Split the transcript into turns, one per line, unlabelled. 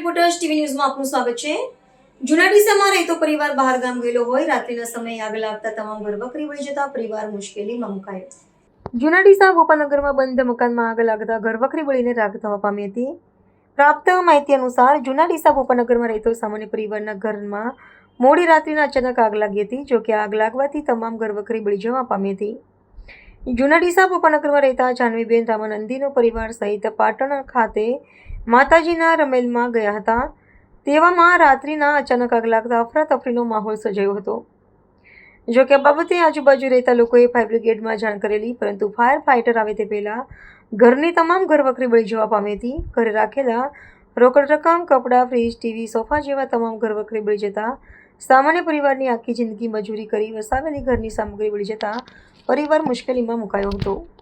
Reporters TV ન્યૂઝમાં આપનું સ્વાગત છે। જૂના ડીસામાં રહેતો પરિવાર બહાર ગામ ગયેલો હોય રાત્રિના સમયે આગ લાગતા તમામ ઘરવખરી બળી જતા પરિવાર મુશ્કેલીમાં મુકાયો। જૂના ડીસા ગોપાલનગરમાં બંધ મકાનમાં આગ લાગતા ઘરવખરી બળીને રાખ થવા પામી હતી। પ્રાપ્ત માહિતી અનુસાર જૂના ડીસા ગોપાલનગરમાં રહેતો સામાન્ય પરિવારના ઘરમાં મોડી રાત્રિના અચાનક આગ લાગી હતી। જો કે આગ લાગવાથી તમામ ઘરવખરી બળી જવા પામી હતી। જૂના ડીસા ગોપાલનગરમાં રહેતા જાનવીબેન રામાનંદીનો પરિવાર સહિત પાટણ ખાતે માતાજીના રમેલમાં ગયા હતા। તેવામાં રાત્રિના અચાનક આગ લાગતા અફરાતફરીનો માહોલ સર્જાયો હતો। જો કે આ બાબતે આજુબાજુ રહેતા લોકોએ ફાયર બ્રિગેડમાં જાણ કરેલી, પરંતુ ફાયર ફાઇટર આવે તે પહેલા ઘરની તમામ ઘરવખરી બળી જવા પામી હતી। ઘરે રાખેલા રોકડ રકમ, કપડાં, ફ્રીજ, ટીવી, સોફા જેવા તમામ ઘરવખરી બળી જતા સામાન્ય પરિવારની આખી જિંદગી મજૂરી કરી વસાવેલી ઘરની સામગ્રી બળી જતા પરિવાર મુશ્કેલીમાં મુકાયો હતો।